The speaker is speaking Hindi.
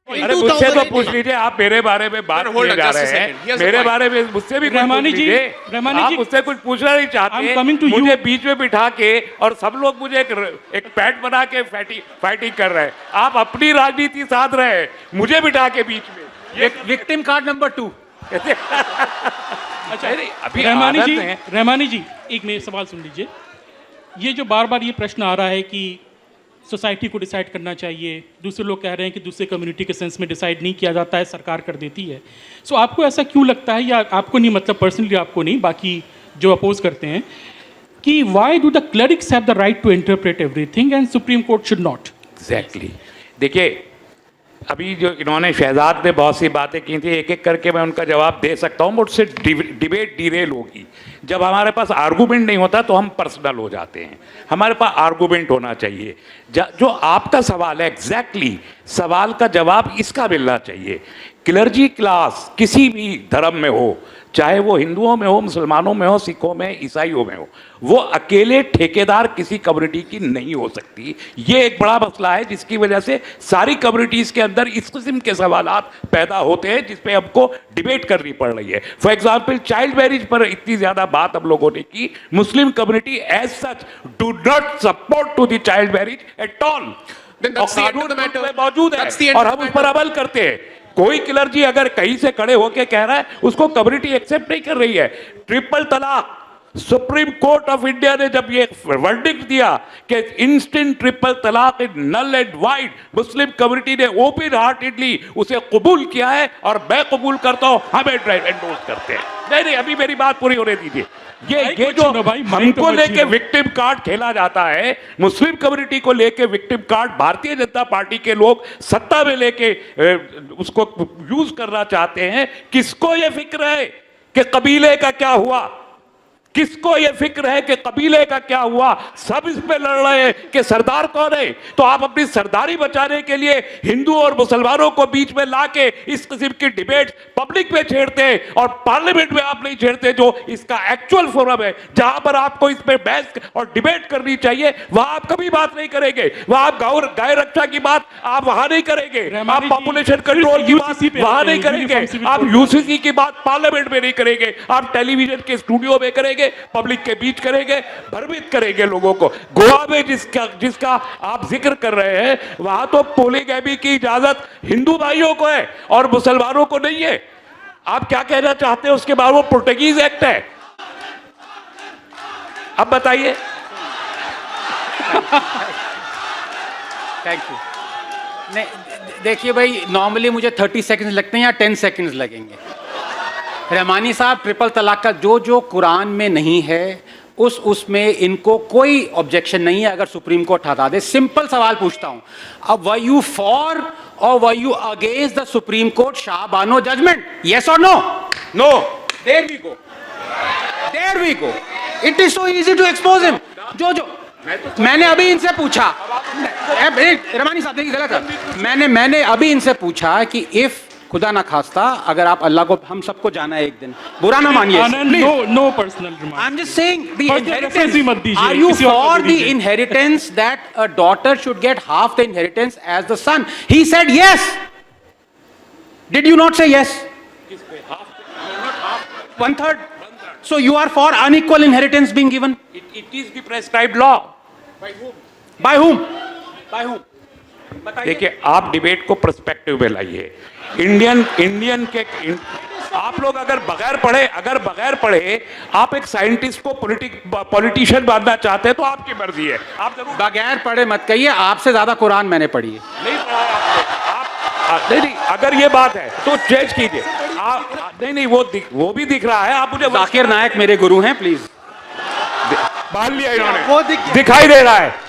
अरे मुझसे तो पूछ लीजिए, आप मेरे बारे में बात किए जा रहे हैं, मेरे बारे में मुझसे भी रहमानी जी, आप मुझसे कुछ पूछना नहीं चाहते, मुझे बीच में बिठा के और सब लोग मुझे एक पैट बना के फाइटिंग कर रहे हैं। आप अपनी राजनीति साध रहे हैं, मुझे बिठा के बीच में। Victim card number 2। अच्छा अभी रहमानी जी एक मेरा सवाल सुन लीजिए। ये जो बार बार ये प्रश्न आ रहा है कि सोसाइटी को डिसाइड करना चाहिए, दूसरे लोग कह रहे हैं कि दूसरे कम्युनिटी के सेंस में डिसाइड नहीं किया जाता है, सरकार कर देती है। सो आपको ऐसा क्यों लगता है, या आपको नहीं, मतलब पर्सनली आपको नहीं, बाकी जो अपोज करते हैं, कि why do the clerics have the right to interpret everything and supreme court should not? Exactly. देखिए, अभी जो इन्होंने शहजाद ने बहुत सी बातें की थी, एक एक करके मैं उनका जवाब दे सकता हूँ, मुझसे डिबेट डिरेल होगी। जब हमारे पास आर्गूमेंट नहीं होता तो हम पर्सनल हो जाते हैं। हमारे पास आर्गूमेंट होना चाहिए। जो आपका सवाल है, एग्जैक्टली सवाल का जवाब इसका मिलना चाहिए। क्लर्जी क्लास किसी भी धर्म में हो, चाहे वो हिंदुओं में हो, मुसलमानों में हो, सिखों में, ईसाइयों में हो, वो अकेले ठेकेदार किसी कम्युनिटी की नहीं हो सकती। ये एक बड़ा मसला है जिसकी वजह से सारी कम्युनिटीज़ के अंदर इस किस्म के सवालात पैदा होते हैं जिस पे हमको डिबेट करनी पड़ रही है। फॉर एग्जाम्पल, चाइल्ड मैरिज पर इतनी ज़्यादा बात हम लोगों ने की। Muslim community as such do not support to the child marriage at all. मौजूद है और हम उस पर अमल करते हैं। कोई क्लर्जी अगर कहीं से खड़े होकर कह रहा है, उसको कम्युनिटी एक्सेप्ट नहीं कर रही है। ट्रिपल तलाक, सुप्रीम कोर्ट ऑफ इंडिया ने जब ये वर्डिक्ट दिया कि instant triple talaq is null and void, Muslim community ने ओपन हार्टेडली उसे कबूल किया है और मैं कबूल करता हूं, हमें एंडोर्स करते हैं। नहीं, अभी मेरी बात पूरी होने दीजिए। ये जो हमको लेके विक्टिम कार्ड खेला जाता है, मुस्लिम कम्युनिटी को लेके victim card Bharatiya Janata party के लोग सत्ता में लेके उसको यूज करना चाहते हैं। किसको ये फिक्र है कि कबीले का क्या हुआ? किसको ये फिक्र है कि कबीले का क्या हुआ? सब इस पे लड़ रहे हैं कि सरदार कौन है। तो आप अपनी सरदारी बचाने के लिए हिंदू और मुसलमानों को बीच में लाके इस किस्म की डिबेट पब्लिक में छेड़ते हैं और पार्लियामेंट में आप नहीं छेड़ते, जो इसका एक्चुअल फोरम है जहां पर आपको इस पे बहस और डिबेट करनी चाहिए। वहां आप कभी बात नहीं करेंगे। वहां आप गाय रक्षा की बात आप वहां नहीं करेंगे, आप पॉपुलेशन कंट्रोल की बात वहां नहीं करेंगे, आप यूसीसी की बात पार्लियामेंट में नहीं करेंगे, आप टेलीविजन के स्टूडियो में करेंगे, पब्लिक के बीच करेंगे, भ्रमित करेंगे लोगों को। गोवा में जिसका आप जिक्र कर रहे हैं, वहां तो पोलीगैमी की इजाजत हिंदू भाइयों को है और मुसलमानों को नहीं है। आप क्या कहना चाहते हैं उसके बाद? वो पोर्टुगीज एक्ट है। अब बताइए। Thank you. नहीं, देखिए भाई, नॉर्मली मुझे 30 सेकंड्स लगते हैं या 10 सेकंड्स लगेंगे। रहमानी साहब, ट्रिपल तलाक का जो कुरान में नहीं है उसमें इनको कोई ऑब्जेक्शन नहीं है अगर सुप्रीम कोर्ट हटा दे। सिंपल सवाल पूछता हूं, अब वर यू फॉर और were you against the Supreme Court Shah Bano judgment? Yes और no? No. There we go. It is so easy to expose him. जो मैंने अभी इनसे पूछा, रहमानी साहब देखिए गलत है, मैंने अभी इनसे पूछा कि इफ खुदा ना खास्ता अगर आप अल्लाह को, हम सबको जाना है एक दिन, बुरा ना मानिए, no personal remark. I am just saying the inheritance, are you for the inheritance that a daughter should get half the inheritance as the son? He said yes. Did you not say yes? 1/3. So you are for unequal inheritance being given? It is the prescribed law. By whom? देखिए, आप डिबेट को पर्सपेक्टिव में लाइए। इंडियन के आप लोग अगर बगैर पढ़े आप एक साइंटिस्ट को पॉलिटिशियन बनना चाहते हैं तो आपकी मर्जी है। आप जरूर बगैर पढ़े मत कहिए, आपसे ज्यादा कुरान मैंने पढ़ी है। नहीं पढ़ा आपने? नहीं, अगर ये बात है तो चेंज कीजिए। नहीं, वो भी दिख रहा है। आप मुझे जाकिर नायक मेरे गुरु हैं, प्लीज। मान लिया इन्होंने, वो दिखाई दे रहा है।